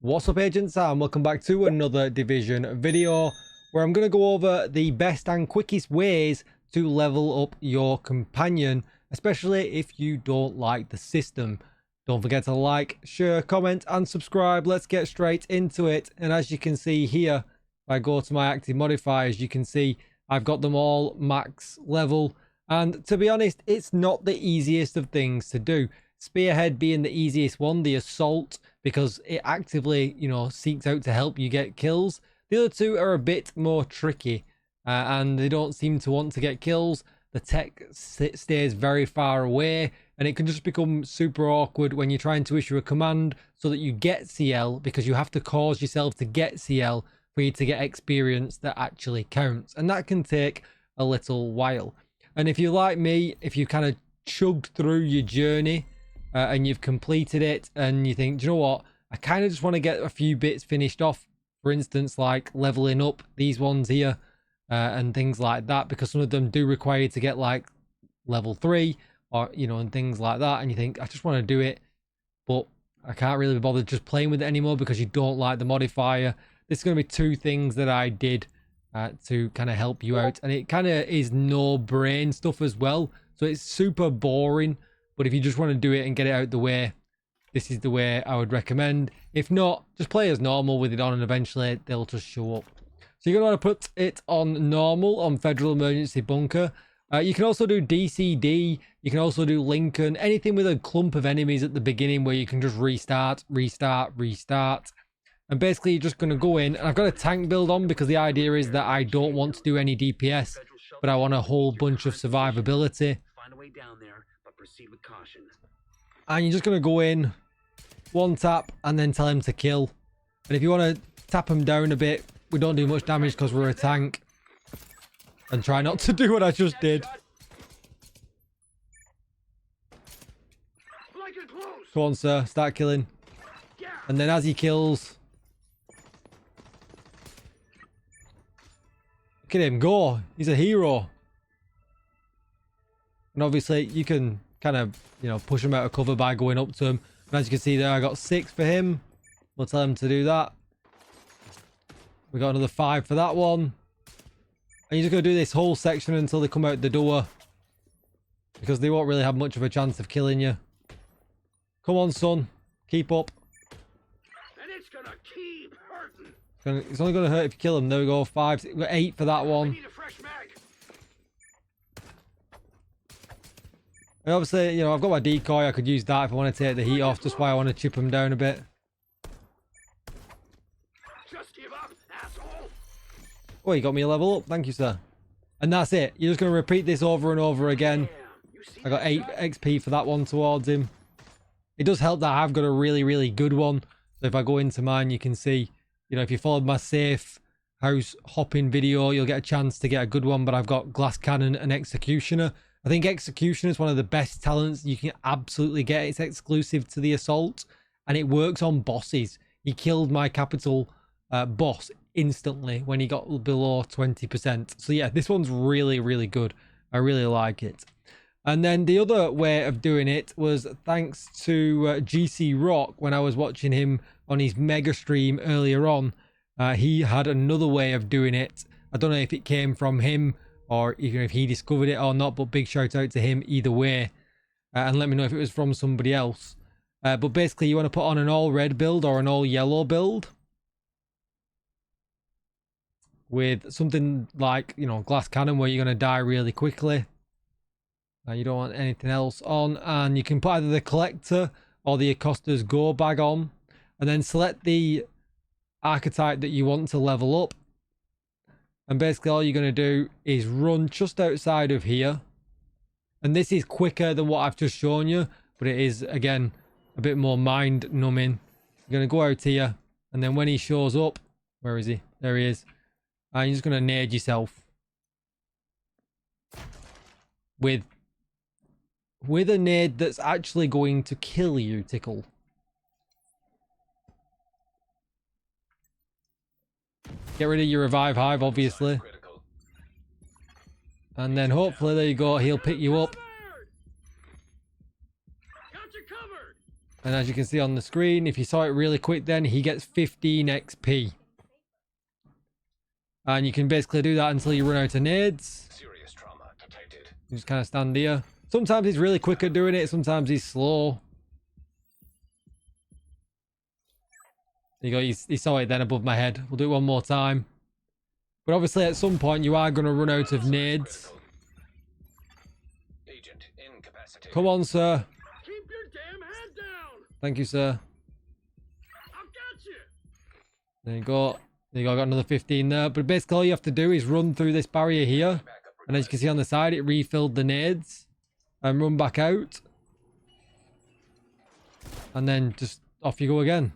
What's up, agents, and welcome back to another Division video where I'm going to go over the best and quickest ways to level up your companion, especially if you don't like the system. Don't forget to like, share, comment and subscribe. Let's get straight into it. And as you can see here, if I go to my active modifiers, you can see I've got them all max level. And to be honest, it's not the easiest of things to do. Spearhead being the easiest one, the assault, because it actively, seeks out to help you get kills. The other two are a bit more tricky, and they don't seem to want to get kills. The tech stays very far away, and it can just become super awkward when you're trying to issue a command so that you get CL, because you have to cause yourself to get CL for you to get experience that actually counts, and that can take a little while. And if you're like me, if you kind of chugged through your journey, and you've completed it and you think, do you know what, I kind of just want to get a few bits finished off, for instance, like leveling up these ones here, and things like that, because some of them do require you to get like level 3 or and things like that, and you think, I just want to do it, but I can't really be bothered just playing with it anymore because you don't like the modifier. This is going to be two things that I did to kind of help you out, and it kind of is no brain stuff as well, so it's super boring. But if you just want to do it and get it out the way, this is the way I would recommend. If not, just play as normal with it on, and eventually they'll just show up. So you're going to want to put it on normal on Federal Emergency Bunker. You can also do DCD. You can also do Lincoln. Anything with a clump of enemies at the beginning where you can just restart. And basically you're just going to go in. And I've got a tank build on because the idea is that I don't want to do any DPS, but I want a whole bunch of survivability. Find a way down there. Proceed with caution. And you're just going to go in, one tap, and then tell him to kill. And if you want to tap him down a bit, we don't do much damage because we're a tank. And try not to do what I just did. Go on, sir. Start killing. And then as he kills... Look at him go. He's a hero. And obviously, you can kind of, push him out of cover by going up to him. And as you can see there, I got 6 for him. We'll tell him to do that. We got another 5 for that one. And you're just going to do this whole section until they come out the door, because they won't really have much of a chance of killing you. Come on, son. Keep up. And it's going to keep hurting. It's only going to hurt if you kill him. There we go. 5. We got 8 for that one. And obviously, I've got my decoy. I could use that if I want to take the heat off, just why I want to chip him down a bit. Just give up, asshole. Oh, you got me a level up. Thank you, sir. And that's it. You're just going to repeat this over and over again. I got 8 XP for that one towards him. It does help that I've got a really, really good one. So if I go into mine, you can see, if you followed my safe house hopping video, you'll get a chance to get a good one. But I've got glass cannon and executioner. I think Executioner is one of the best talents you can absolutely get. It's exclusive to the Assault, and it works on bosses. He killed my capital boss instantly when he got below 20%. So yeah, this one's really, really good. I really like it. And then the other way of doing it was thanks to GC Rock. When I was watching him on his mega stream earlier on, he had another way of doing it. I don't know if it came from him or even if he discovered it or not, but big shout out to him either way. And let me know if it was from somebody else. But basically, you want to put on an all red build or an all yellow build with something like, glass cannon, where you're going to die really quickly. You don't want anything else on. And you can put either the collector or the Acosta's Go bag on. And then select the archetype that you want to level up. And basically all you're going to do is run just outside of here. And this is quicker than what I've just shown you, but it is, again, a bit more mind numbing. You're going to go out here, and then when he shows up, where is he? There he is. And you're just going to nade yourself. With a nade that's actually going to kill you, Tickle. Get rid of your revive hive, obviously. And then hopefully, there you go, he'll pick you up. And as you can see on the screen, if you saw it really quick then, he gets 15 XP. And you can basically do that until you run out of nades. Serious trauma detected. You just kind of stand here. Sometimes he's really quick at doing it, sometimes he's slow. There you go, he saw it then above my head. We'll do it one more time. But obviously at some point you are going to run out of nades. Agent incapacitated. Come on, sir. Keep your damn head down. Thank you, sir. I'll get you. There you go. There you go, I got another 15 there. But basically all you have to do is run through this barrier here. And as you can see on the side, it refilled the nades. And run back out. And then just off you go again.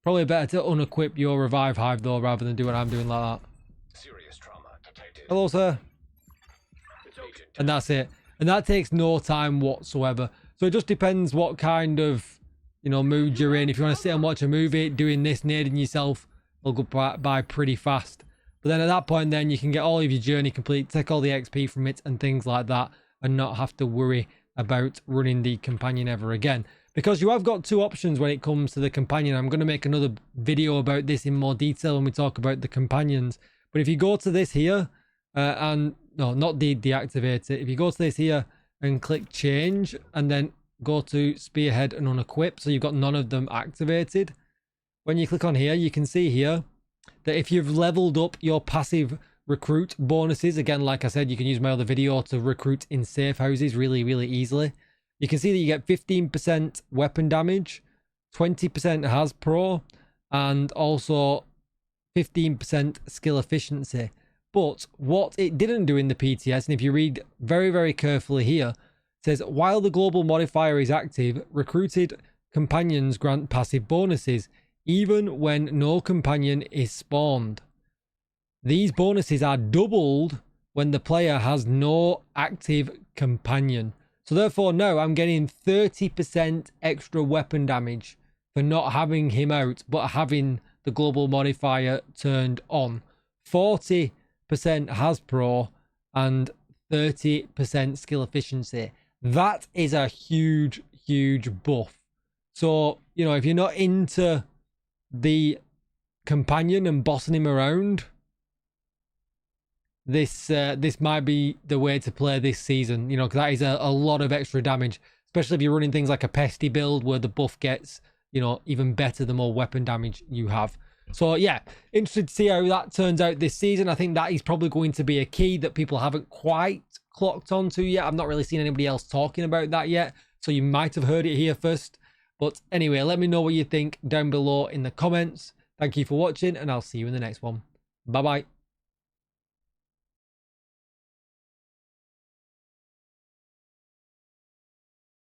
Probably better to unequip your revive hive though, rather than do what I'm doing like that. Serious trauma detected. Hello, sir. Okay. And that's it. And that takes no time whatsoever. So it just depends what kind of, you know, mood you're in. If you want to sit and watch a movie, doing this, nading yourself, will go by pretty fast. But then at that point, then you can get all of your journey complete, take all the XP from it and things like that, and not have to worry about running the companion ever again. Because you have got two options when it comes to the companion. I'm going to make another video about this in more detail when we talk about the companions. But if you go to this here, and no, not deactivate it. If you go to this here and click change, and then go to spearhead and unequip, so you've got none of them activated. When you click on here, you can see here that if you've leveled up your passive recruit bonuses, again, like I said, you can use my other video to recruit in safe houses really, really easily. You can see that you get 15% weapon damage, 20% has pro, and also 15% skill efficiency. But what it didn't do in the PTS, and if you read very, very carefully here, it says, while the global modifier is active, recruited companions grant passive bonuses, even when no companion is spawned. These bonuses are doubled when the player has no active companion. So therefore now I'm getting 30% extra weapon damage for not having him out, but having the global modifier turned on. 40% has pro and 30% skill efficiency. That is a huge, huge buff. So, you know, if you're not into the companion and bossing him around, this might be the way to play this season, you know, because that is a lot of extra damage, especially if you're running things like a pesty build where the buff gets, you know, even better the more weapon damage you have. So yeah, interested to see how that turns out this season. I think that is probably going to be a key that people haven't quite clocked onto yet. I've not really seen anybody else talking about that yet, so you might have heard it here first. But anyway, let me know what you think down below in the comments. Thank you for watching, and I'll see you in the next one. Bye bye.